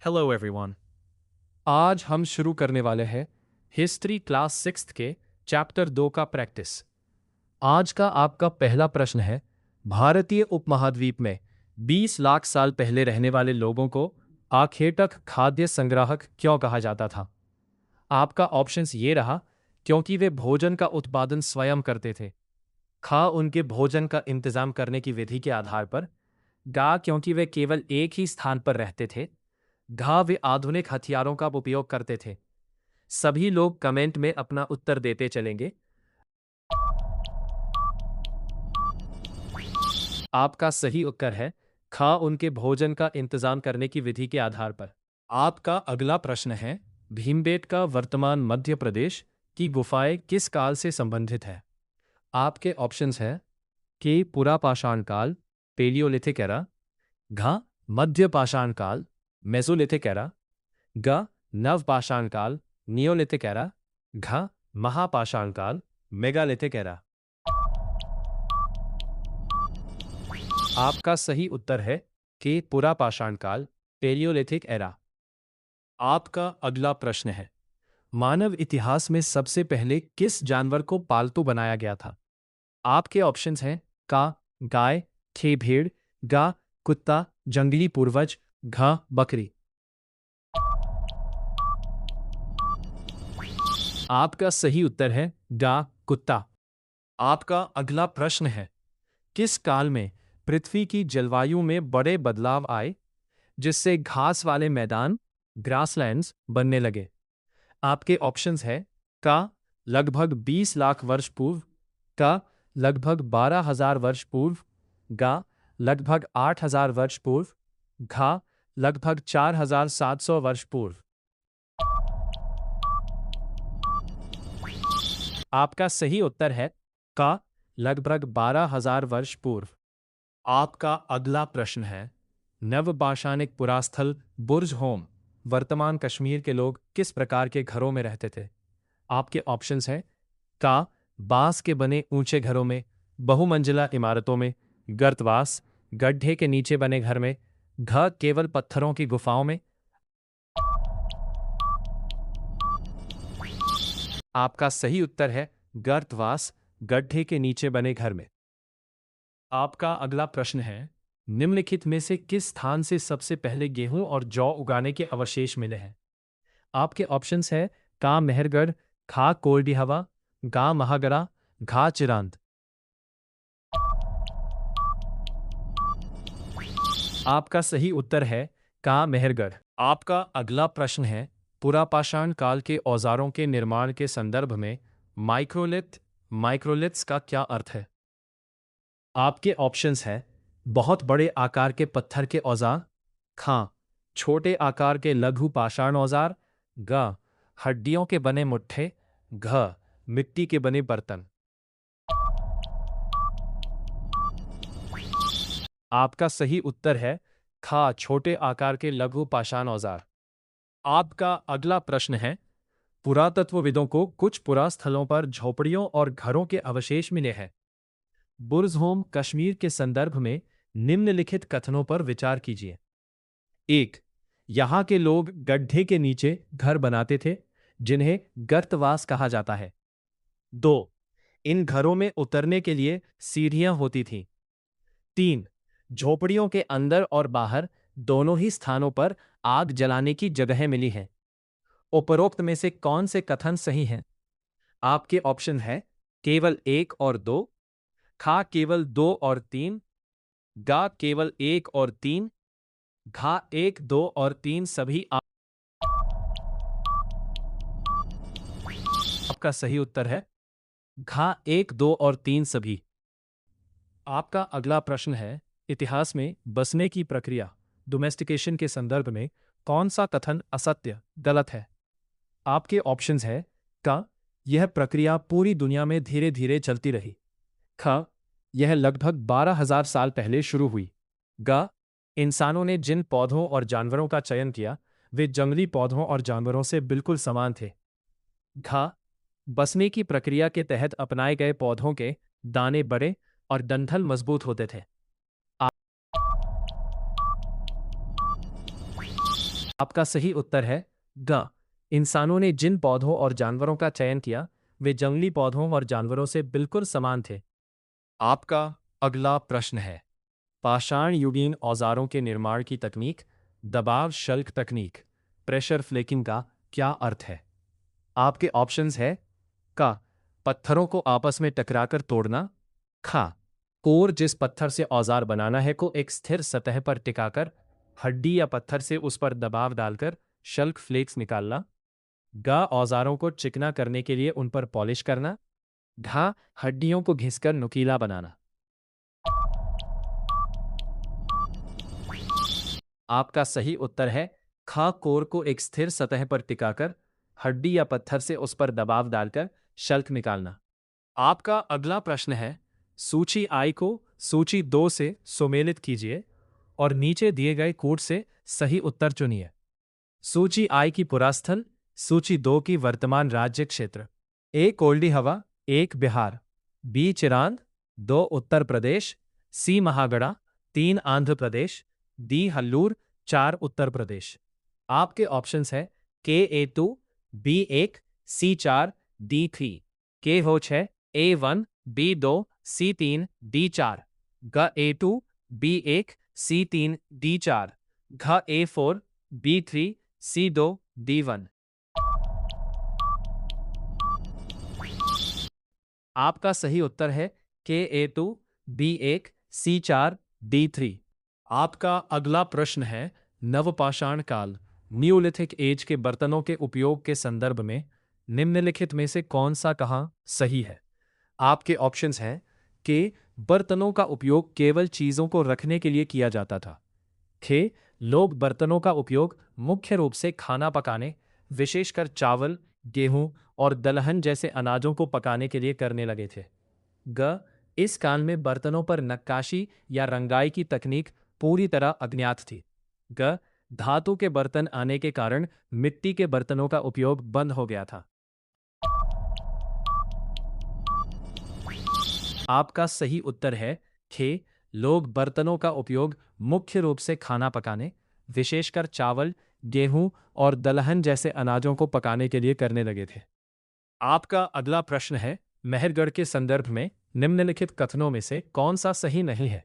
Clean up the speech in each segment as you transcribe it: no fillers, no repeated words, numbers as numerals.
Hello everyone. आज हम शुरू करने वाले हैं हिस्ट्री क्लास 6 के चैप्टर 2 का प्रैक्टिस। आज का आपका पहला प्रश्न है, भारतीय उपमहाद्वीप में 20 लाख साल पहले रहने वाले लोगों को आखेटक खाद्य संग्राहक क्यों कहा जाता था? आपका ऑप्शंस ये रहा, क्योंकि वे भोजन का उत्पादन स्वयं करते थे। खा उनके भोजन का इंतजाम करने की विधि के आधार पर। गा क्योंकि वे केवल एक ही स्थान पर रहते थे। घा वे आधुनिक हथियारों का उपयोग करते थे। सभी लोग कमेंट में अपना उत्तर देते चलेंगे। आपका सही उत्तर है खा उनके भोजन का इंतजाम करने की विधि के आधार पर। आपका अगला प्रश्न है, भीमबेटका वर्तमान मध्य प्रदेश की गुफाएं किस काल से संबंधित है? आपके ऑप्शंस हैं के पुरापाषाण काल पेलियोलिथिक एरा, घ मध्य पाषाण काल मेसोलिथिक एरा, ग नवपाषाण काल नियोलिथिक एरा, घ महापाषाण काल मेगालिथिक एरा। आपका सही उत्तर है कि पुरापाषाण काल पेलियोलिथिक एरा। आपका अगला प्रश्न है, मानव इतिहास में सबसे पहले किस जानवर को पालतू बनाया गया था? आपके ऑप्शंस हैं का गाय, खे भेड़, गा कुत्ता, जंगली पूर्वज, घ बकरी। आपका सही उत्तर है डा कुत्ता। आपका अगला प्रश्न है, किस काल में पृथ्वी की जलवायु में बड़े बदलाव आए जिससे घास वाले मैदान ग्रासलैंड्स बनने लगे? आपके ऑप्शंस है का लगभग 20 लाख वर्ष पूर्व, का लगभग 12,000 वर्ष पूर्व, गा लगभग 8,000 वर्ष पूर्व, घा लगभग 4,700 वर्ष पूर्व। आपका सही उत्तर है का लगभग 12,000 वर्ष पूर्व। आपका अगला प्रश्न है, नवपाषाणिक पुरास्थल बुर्ज होम वर्तमान कश्मीर के लोग किस प्रकार के घरों में रहते थे? आपके ऑप्शंस हैं का बांस के बने ऊंचे घरों में, बहुमंजिला इमारतों में, गर्तवास गड्ढे के नीचे बने घर में, घ केवल पत्थरों की गुफाओं में। आपका सही उत्तर है गर्तवास गड्ढे के नीचे बने घर में। आपका अगला प्रश्न है, निम्नलिखित में से किस स्थान से सबसे पहले गेहूं और जौ उगाने के अवशेष मिले हैं? आपके ऑप्शंस है का मेहरगढ़, खा कोल्डी हवा, गा महागरा, घा चिरांद। आपका सही उत्तर है का मेहरगढ़। आपका अगला प्रश्न है, पुरापाषाण काल के औजारों के निर्माण के संदर्भ में माइक्रोलिथ्स का क्या अर्थ है? आपके ऑप्शंस हैं बहुत बड़े आकार के पत्थर के औजार, खां छोटे आकार के लघु पाषाण औजार, ग हड्डियों के बने मुट्ठे, घ मिट्टी के बने बर्तन। आपका सही उत्तर है खा छोटे आकार के लघु पाषाण औजार। आपका अगला प्रश्न है, पुरातत्वविदों को कुछ पुरास्थलों पर झोपड़ियों और घरों के अवशेष मिले हैं। बुर्ज़होम कश्मीर के संदर्भ में निम्नलिखित कथनों पर विचार कीजिए। 1. यहां के लोग गड्ढे के नीचे घर बनाते थे जिन्हें गर्तवास कहा जाता है। 2. इन घरों में उतरने के लिए सीढ़ियां होती थीं। 3. झोपड़ियों के अंदर और बाहर दोनों ही स्थानों पर आग जलाने की जगहें मिली हैं। उपरोक्त में से कौन से कथन सही हैं? आपके ऑप्शन है केवल 1 और 2, खा केवल 2 और 3, गा केवल 1 और 3, घा 1, 2 और 3 सभी। आपका सही उत्तर है घा 1, 2 और 3 सभी। आपका अगला प्रश्न है, इतिहास में बसने की प्रक्रिया डोमेस्टिकेशन के संदर्भ में कौन सा कथन असत्य गलत है? आपके ऑप्शंस है का यह प्रक्रिया पूरी दुनिया में धीरे धीरे चलती रही, ख यह लगभग 12,000 साल पहले शुरू हुई, ग इंसानों ने जिन पौधों और जानवरों का चयन किया वे जंगली पौधों और जानवरों से बिल्कुल समान थे, घ बसने की प्रक्रिया के तहत अपनाए गए पौधों के दाने बड़े और डंठल मजबूत होते थे। आपका सही उत्तर है ग। इंसानों ने जिन पौधों और जानवरों का चयन किया वे जंगली पौधों और जानवरों से बिल्कुल समान थे। आपका अगला प्रश्न है पाषाण युगीन औजारों के निर्माण की तकनीक, दबाव शल्क तकनीक, प्रेशर फ्लेकिंग का क्या अर्थ है? आपके ऑप्शंस है का पत्थरों को आपस में टकराकर तोड़ना, खा कोर जिस पत्थर से औजार बनाना है को एक स्थिर सतह पर टिकाकर हड्डी या पत्थर से उस पर दबाव डालकर शल्क फ्लेक्स निकालना, गा औजारों को चिकना करने के लिए उन पर पॉलिश करना, घा हड्डियों को घिसकर नुकीला बनाना। आपका सही उत्तर है खा कोर को एक स्थिर सतह पर टिकाकर हड्डी या पत्थर से उस पर दबाव डालकर शल्क निकालना। आपका अगला प्रश्न है सूची आई को सूची 2 से सुमेलित कीजिए और नीचे दिए गए कोड से सही उत्तर चुनिए। सूची आई की पुरास्थल, सूची 2 की वर्तमान राज्य क्षेत्र। ए कोल्डी हवा, 1 बिहार, बी चिरांद, 2 उत्तर प्रदेश, सी महागड़ा, 3 आंध्र प्रदेश, डी हल्लूर, 4 उत्तर प्रदेश। आपके ऑप्शंस है के A2, B1, C4, D3। के हो 6, A1, B2, C3, D4, घ A2, B1, C3, D4, घ A4, B3, C2, D1। आपका सही उत्तर है के A2, B1, C4, D3। आपका अगला प्रश्न है नवपाषाण काल न्यूलिथिक एज के बर्तनों के उपयोग के संदर्भ में निम्नलिखित में से कौन सा कहाँ सही है? आपके ऑप्शंस हैं कि बर्तनों का उपयोग केवल चीजों को रखने के लिए किया जाता था, खे लोग बर्तनों का उपयोग मुख्य रूप से खाना पकाने, विशेषकर चावल, गेहूं और दलहन जैसे अनाजों को पकाने के लिए करने लगे थे, ग इस काल में बर्तनों पर नक्काशी या रंगाई की तकनीक पूरी तरह अज्ञात थी, ग धातु के बर्तन आने के कारण मिट्टी के बर्तनों का उपयोग बंद हो गया था। आपका सही उत्तर है खे लोग बर्तनों का उपयोग मुख्य रूप से खाना पकाने, विशेषकर चावल, गेहूं और दलहन जैसे अनाजों को पकाने के लिए करने लगे थे। आपका अगला प्रश्न है मेहरगढ़ के संदर्भ में निम्नलिखित कथनों में से कौन सा सही नहीं है?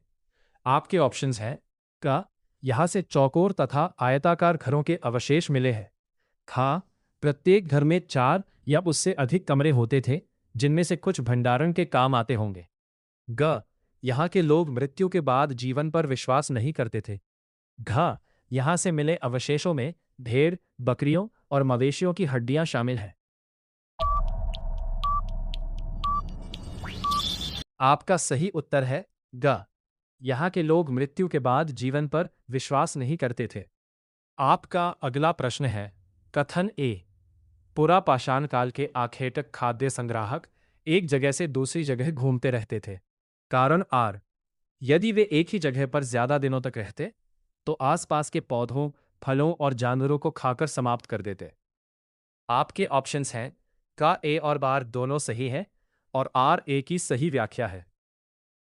आपके ऑप्शंस हैं का यहां से चौकोर तथा आयताकार घरों के अवशेष मिले हैं, खा प्रत्येक घर में 4 या उससे अधिक कमरे होते थे जिनमें से कुछ भंडारण के काम आते होंगे, ग यहाँ के लोग मृत्यु के बाद जीवन पर विश्वास नहीं करते थे, घ यहाँ से मिले अवशेषों में भेड़, बकरियों और मवेशियों की हड्डियां शामिल हैं। आपका सही उत्तर है ग यहाँ के लोग मृत्यु के बाद जीवन पर विश्वास नहीं करते थे। आपका अगला प्रश्न है कथन ए पुरा पाषाण काल के आखेटक खाद्य संग्राहक एक जगह से दूसरी जगह घूमते रहते थे। कारण आर यदि वे एक ही जगह पर ज्यादा दिनों तक रहते तो आसपास के पौधों, फलों और जानवरों को खाकर समाप्त कर देते। आपके ऑप्शंस हैं का ए और बार दोनों सही है और आर ए की सही व्याख्या है,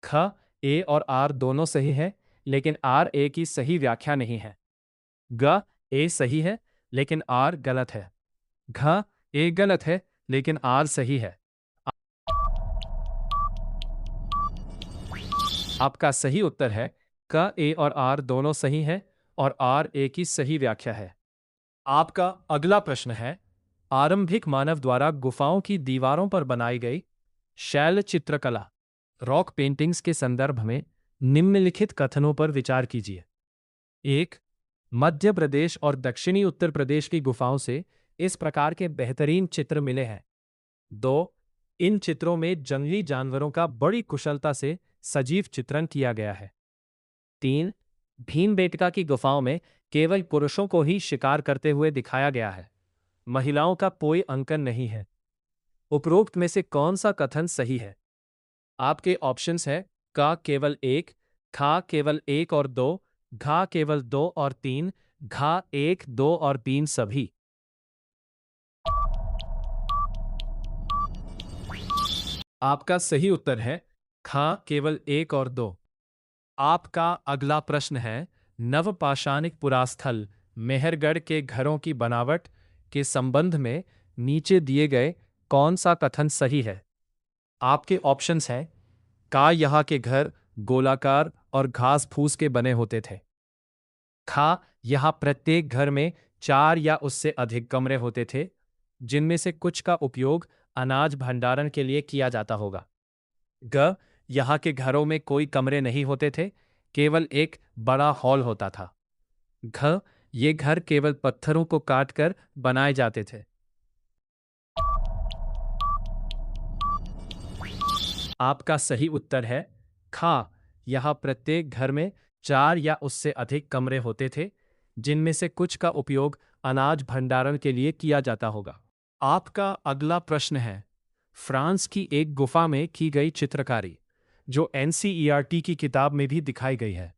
ख ए और आर दोनों सही है लेकिन आर ए की सही व्याख्या नहीं है, ग ए सही है लेकिन आर गलत है, घ ए गलत है लेकिन आर सही है। आपका सही उत्तर है क ए और आर दोनों सही है और आर ए की सही व्याख्या है। आपका अगला प्रश्न है आरंभिक मानव द्वारा गुफाओं की दीवारों पर बनाई गई शैल चित्रकला रॉक पेंटिंग्स के संदर्भ में निम्नलिखित कथनों पर विचार कीजिए। 1. मध्य प्रदेश और दक्षिणी उत्तर प्रदेश की गुफाओं से इस प्रकार के बेहतरीन चित्र मिले हैं। 2. इन चित्रों में जंगली जानवरों का बड़ी कुशलता से सजीव चित्रण किया गया है। 3. भीमबेटका की गुफाओं में केवल पुरुषों को ही शिकार करते हुए दिखाया गया है, महिलाओं का कोई अंकन नहीं है। उपरोक्त में से कौन सा कथन सही है? आपके ऑप्शंस है का केवल 1, खा केवल 1 और 2, घा केवल 2 और 3, घा 1, 2 और 3 सभी। आपका सही उत्तर है खा केवल 1 और 2। आपका अगला प्रश्न है नवपाषाणिक पुरास्थल मेहरगढ़ के घरों की बनावट के संबंध में नीचे दिए गए कौन सा कथन सही है? आपके ऑप्शंस हैं का यहाँ के घर गोलाकार और घास फूस के बने होते थे। खा यहाँ प्रत्येक घर में 4 या उससे अधिक कमरे होते थे, जिनमें से कुछ का उपयोग अनाज भंडारण के लिए किया जाता होगा। ग यहाँ के घरों में कोई कमरे नहीं होते थे, केवल एक बड़ा हॉल होता था। घ ये घर केवल पत्थरों को काटकर बनाए जाते थे। आपका सही उत्तर है खा यहाँ प्रत्येक घर में 4 या उससे अधिक कमरे होते थे, जिनमें से कुछ का उपयोग अनाज भंडारण के लिए किया जाता होगा। आपका अगला प्रश्न है फ्रांस की एक गुफा में की गई चित्रकारी, जो एनसीईआरटी की किताब में भी दिखाई गई है,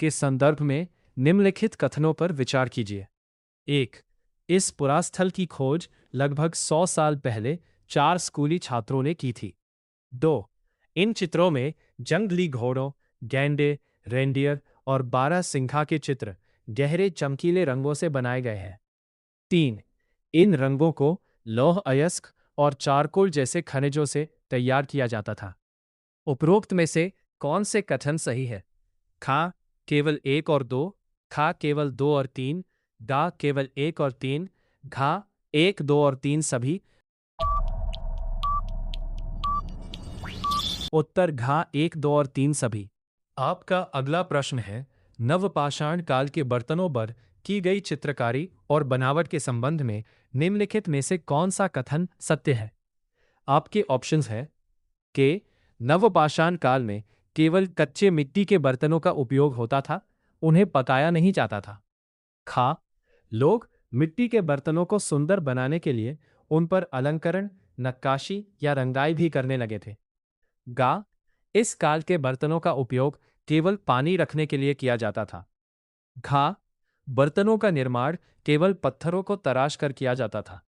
के संदर्भ में निम्नलिखित कथनों पर विचार कीजिए। 1. इस पुरास्थल की खोज लगभग 100 साल पहले 4 स्कूली छात्रों ने की थी। 2. इन चित्रों में जंगली घोड़ों, गैंडे, रेंडियर और बारहसिंघा के चित्र गहरे चमकीले रंगों से बनाए गए हैं। 3. इन रंगों को लौह अयस्क और चारकोल जैसे खनिजों से तैयार किया जाता था। उपरोक्त में से कौन से कथन सही है? खा केवल 1 और 2, खा केवल 2 और 3, गा केवल 1 और 3, घा 1, 2 और 3 सभी। उत्तर घा 1, 2 और 3 सभी। आपका अगला प्रश्न है नवपाषाण काल के बर्तनों पर की गई चित्रकारी और बनावट के संबंध में निम्नलिखित में से कौन सा कथन सत्य है? आपके ऑप्शंस हैं के नवपाषाण काल में केवल कच्चे मिट्टी के बर्तनों का उपयोग होता था, उन्हें पकाया नहीं जाता था। खा लोग मिट्टी के बर्तनों को सुंदर बनाने के लिए उन पर अलंकरण, नक्काशी या रंगाई भी करने लगे थे। गा इस काल के बर्तनों का उपयोग केवल पानी रखने के लिए किया जाता था। घा बर्तनों का निर्माण केवल पत्थरों को तराश कर किया जाता था।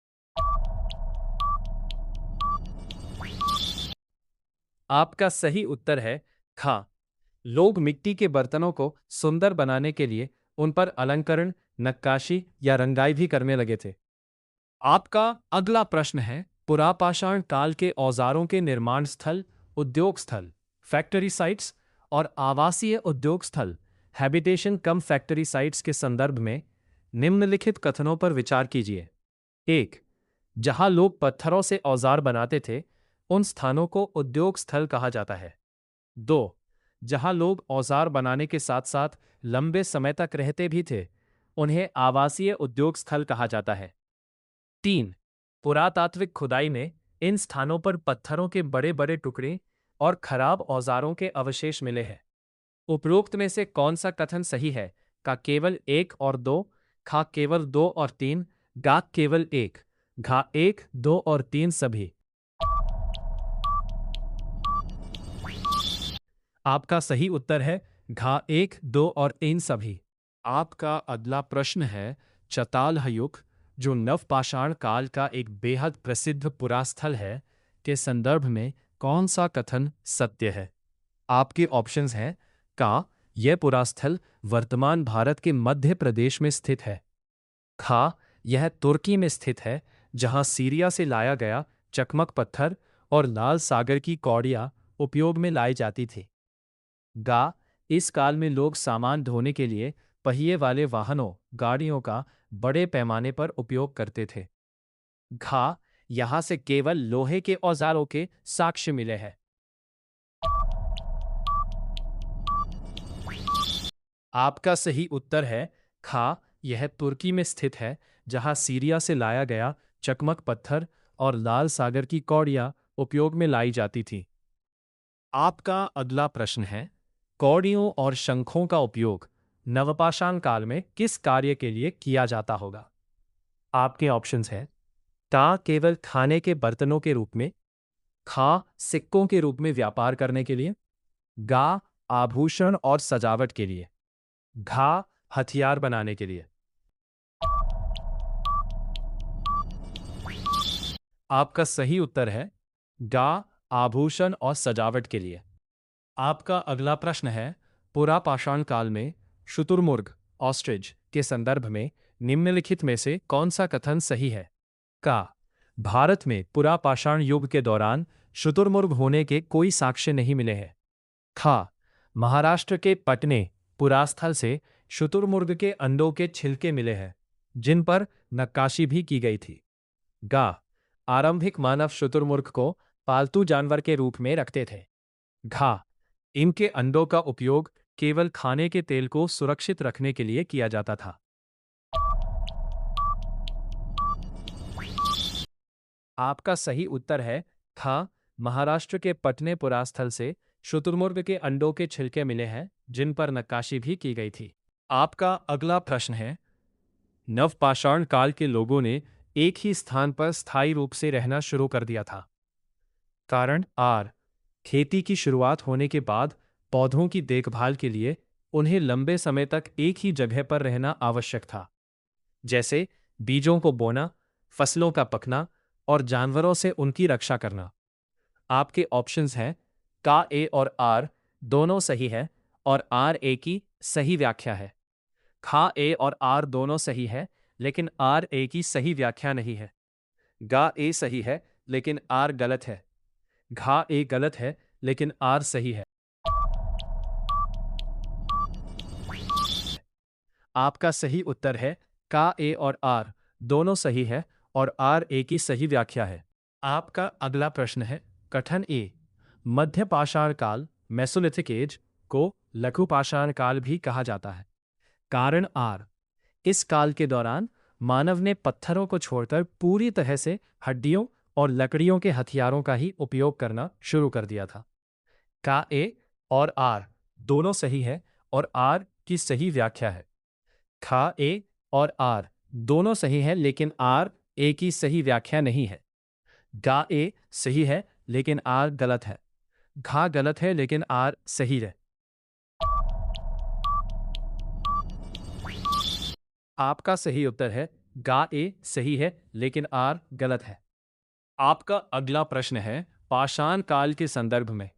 आपका सही उत्तर है खा लोग मिट्टी के बर्तनों को सुंदर बनाने के लिए उन पर अलंकरण, नक्काशी या रंगाई भी करने लगे थे। आपका अगला प्रश्न है पुरापाषाण काल के औजारों के निर्माण स्थल, उद्योग स्थल, फैक्ट्री साइट्स और आवासीय उद्योग स्थल, हैबिटेशन कम फैक्ट्री साइट्स के संदर्भ में निम्नलिखित कथनों पर विचार कीजिए। 1. जहां लोग पत्थरों से औजार बनाते थे, उन स्थानों को उद्योग स्थल कहा जाता है। 2. जहां लोग औजार बनाने के साथ साथ लंबे समय तक रहते भी थे, उन्हें आवासीय उद्योग स्थल कहा जाता है। 3. पुरातात्विक खुदाई में इन स्थानों पर पत्थरों के बड़े बड़े टुकड़े और खराब औजारों के अवशेष मिले हैं। उपरोक्त में से कौन सा कथन सही है? का केवल 1 और 2, खा केवल 2 और 3, गा केवल 1, घा 1, 2 और 3 सभी। आपका सही उत्तर है घा 1, 2 और 3 सभी। आपका अगला प्रश्न है चताल युग, जो नवपाषाण काल का एक बेहद प्रसिद्ध पुरास्थल है, के संदर्भ में कौन सा कथन सत्य है? आपके ऑप्शंस हैं का यह पुरास्थल वर्तमान भारत के मध्य प्रदेश में स्थित है। खा यह तुर्की में स्थित है, जहां सीरिया से लाया गया चकमक पत्थर और लाल सागर की कौड़ियां उपयोग में लाई जाती थी। गा इस काल में लोग सामान ढोने के लिए पहिए वाले वाहनों, गाड़ियों का बड़े पैमाने पर उपयोग करते थे। घा यहां से केवल लोहे के औजारों के साक्ष्य मिले हैं। आपका सही उत्तर है खा यह तुर्की में स्थित है, जहां सीरिया से लाया गया चकमक पत्थर और लाल सागर की कौड़ियां उपयोग में लाई जाती थी। आपका अगला प्रश्न है कौड़ियों और शंखों का उपयोग नवपाषाण काल में किस कार्य के लिए किया जाता होगा? आपके ऑप्शंस हैं ता केवल खाने के बर्तनों के रूप में, खा सिक्कों के रूप में व्यापार करने के लिए, गा आभूषण और सजावट के लिए, घा हथियार बनाने के लिए। आपका सही उत्तर है गा आभूषण और सजावट के लिए। आपका अगला प्रश्न है पुरापाषाण काल में शुतुरमुर्ग, ऑस्ट्रिच के संदर्भ में निम्नलिखित में से कौन सा कथन सही है? का भारत में पुरापाषाण युग के दौरान शुतुरमुर्ग होने के कोई साक्ष्य नहीं मिले हैं। खा महाराष्ट्र के पटने पुरास्थल से शुतुरमुर्ग के अंडों के छिलके मिले हैं, जिन पर नक्काशी भी की गई थी। गा आरंभिक मानव शुतुरमुर्ग को पालतू जानवर के रूप में रखते थे। घा इनके अंडों का उपयोग केवल खाने के तेल को सुरक्षित रखने के लिए किया जाता था। आपका सही उत्तर है खा महाराष्ट्र के पटने पुरास्थल से शुतुरमुर्ग के अंडों के छिलके मिले हैं, जिन पर नक्काशी भी की गई थी। आपका अगला प्रश्न है, नवपाषाण काल के लोगों ने एक ही स्थान पर स्थायी रूप से रहना शुरू कर दिया था। कारण आर खेती की शुरुआत होने के बाद पौधों की देखभाल के लिए उन्हें लंबे समय तक एक ही जगह पर रहना आवश्यक था, जैसे बीजों को बोना, फसलों का पकना और जानवरों से उनकी रक्षा करना। आपके ऑप्शंस हैं का ए और आर दोनों सही है और आर ए की सही व्याख्या है। खा ए और आर दोनों सही है, लेकिन आर ए की सही व्याख्या नहीं है। गा ए सही है, लेकिन आर गलत है। घा ए गलत है, लेकिन आर सही है। आपका सही उत्तर है का ए और आर दोनों सही है और आर ए की सही व्याख्या है। आपका अगला प्रश्न है, कथन ए मध्य पाषाण काल मेसोलिथिक एज को लघु पाषाण काल भी कहा जाता है। कारण आर इस काल के दौरान मानव ने पत्थरों को छोड़कर पूरी तरह से हड्डियों और लकड़ियों के हथियारों का ही उपयोग करना शुरू कर दिया था। का ए और आर दोनों सही है और आर की सही व्याख्या है। खा ए और आर दोनों सही है, लेकिन आर ए की सही व्याख्या नहीं है। गा ए सही है, लेकिन आर गलत है। घा गलत है, लेकिन आर सही है। आपका सही उत्तर है गा ए सही है, लेकिन आर गलत है। आपका अगला प्रश्न है, पाषाण काल के संदर्भ में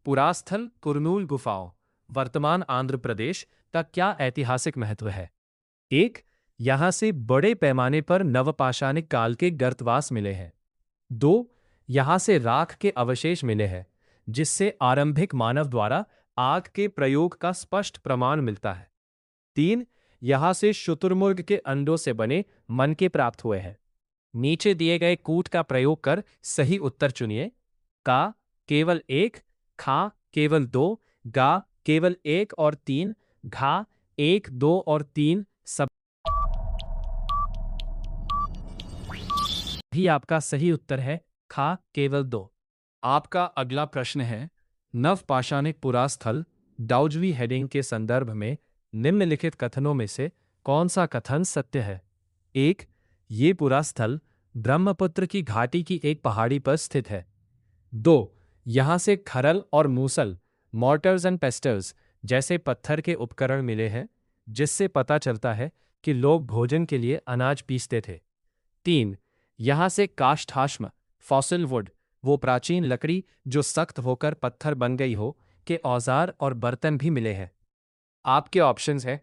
पुरास्थल कुरनूल गुफाओं वर्तमान आंध्र प्रदेश का क्या ऐतिहासिक महत्व है? एक यहां से बड़े पैमाने पर नवपाषाणिक काल के गर्तवास मिले हैं। दो यहां से राख के अवशेष मिले हैं, जिससे आरंभिक मानव द्वारा आग के प्रयोग का स्पष्ट प्रमाण मिलता है। तीन यहां से शुतुरमुर्ग के अंडों से बने मनके प्राप्त हुए हैं। नीचे दिए गए कूट का प्रयोग कर सही उत्तर चुनिए। का केवल एक, खा केवल दो, गा केवल एक और तीन, घा एक, दो और तीन सब भी आपका सही उत्तर है खा केवल दो। आपका अगला प्रश्न है, नवपाषाणिक पुरास्थल डाउजवी हेडिंग के संदर्भ में निम्नलिखित कथनों में से कौन सा कथन सत्य है? एक ये पुरास्थल ब्रह्मपुत्र की घाटी की एक पहाड़ी पर स्थित है। दो यहां से खरल और मूसल मॉर्टर्स एंड पेस्टर्स जैसे पत्थर के उपकरण मिले हैं, जिससे पता चलता है कि लोग भोजन के लिए अनाज पीसते थे। तीन यहां से काष्ठाश्म फॉसिल वुड वो प्राचीन लकड़ी जो सख्त होकर पत्थर बन गई हो के औजार और बर्तन भी मिले हैं। आपके ऑप्शंस हैं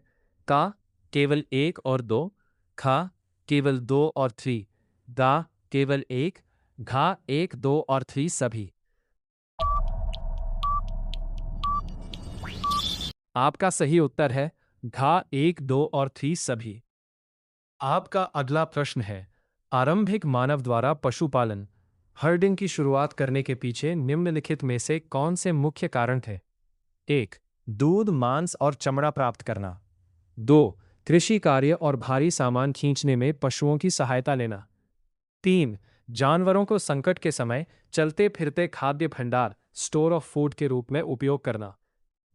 का केवल एक और दो, खा केवल दो और थ्री, गा केवल एक, घा एक, दो और थ्री सभी। आपका सही उत्तर है घा एक, दो और थ्री सभी। आपका अगला प्रश्न है, आरंभिक मानव द्वारा पशुपालन हर्डिंग की शुरुआत करने के पीछे निम्नलिखित में से कौन से मुख्य कारण थे? एक दूध, मांस और चमड़ा प्राप्त करना। दो कृषि कार्य और भारी सामान खींचने में पशुओं की सहायता लेना। तीन जानवरों को संकट के समय चलते फिरते खाद्य भंडार स्टोर ऑफ फूड के रूप में उपयोग करना।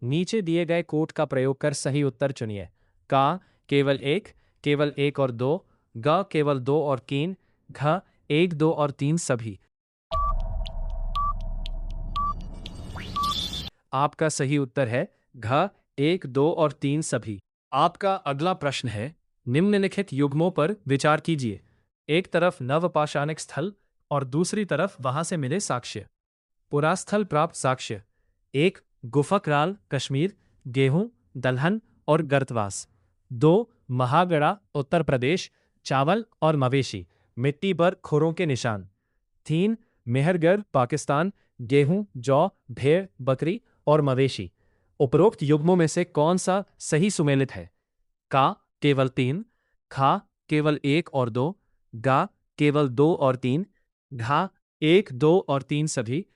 नीचे दिए गए कोड का प्रयोग कर सही उत्तर चुनिए। का केवल एक और दो, ग केवल दो और तीन, घ एक, दो और तीन सभी। आपका सही उत्तर है घ एक, दो और तीन सभी। आपका अगला प्रश्न है, निम्नलिखित युग्मों पर विचार कीजिए। एक तरफ नवपाषाणिक स्थल और दूसरी तरफ वहां से मिले साक्ष्य। पुरास्थल प्राप्त साक्ष्य एक गुफा, क्राल, कश्मीर, गेहूं, दलहन और गर्तवास। 2. महागड़ा उत्तर प्रदेश, चावल और मवेशी, मिट्टी पर खुरों के निशान। 3. मेहरगढ़ पाकिस्तान, गेहूं, जौ, भेड़, बकरी और मवेशी। उपरोक्त युग्मों में से कौन सा सही सुमेलित है? का केवल 3, खा केवल 1 और 2, गा केवल 2 और 3, घा 1, 2 और 3 सभी।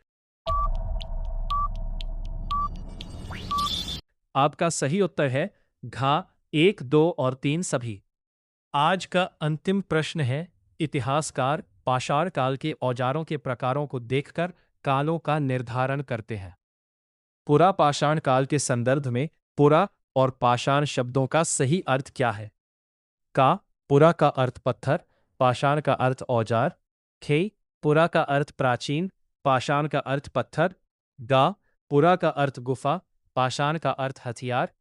आपका सही उत्तर है घा 1, 2 और 3 सभी। आज का अंतिम प्रश्न है, इतिहासकार पाषाण काल के औजारों के प्रकारों को देखकर कालों का निर्धारण करते हैं। पुरा पाषाण काल के संदर्भ में पुरा और पाषाण शब्दों का सही अर्थ क्या है? का पुरा का अर्थ पत्थर, पाषाण का अर्थ औजार। खे पुरा का अर्थ प्राचीन, पाषाण का अर्थ पत्थर। गा पुरा का अर्थ गुफा, पाषाण का अर्थ हथियार।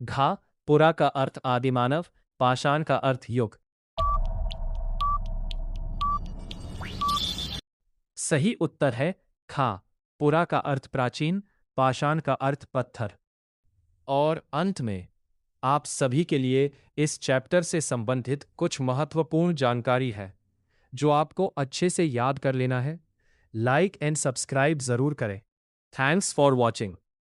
घा पुरा का अर्थ आदिमानव, पाषाण का अर्थ युग। सही उत्तर है खा। पुरा का अर्थ प्राचीन, पाषाण का अर्थ पत्थर। और अंत में आप सभी के लिए इस चैप्टर से संबंधित कुछ महत्वपूर्ण जानकारी है जो आपको अच्छे से याद कर लेना है। लाइक एंड सब्सक्राइब जरूर करें। Thanks for watching.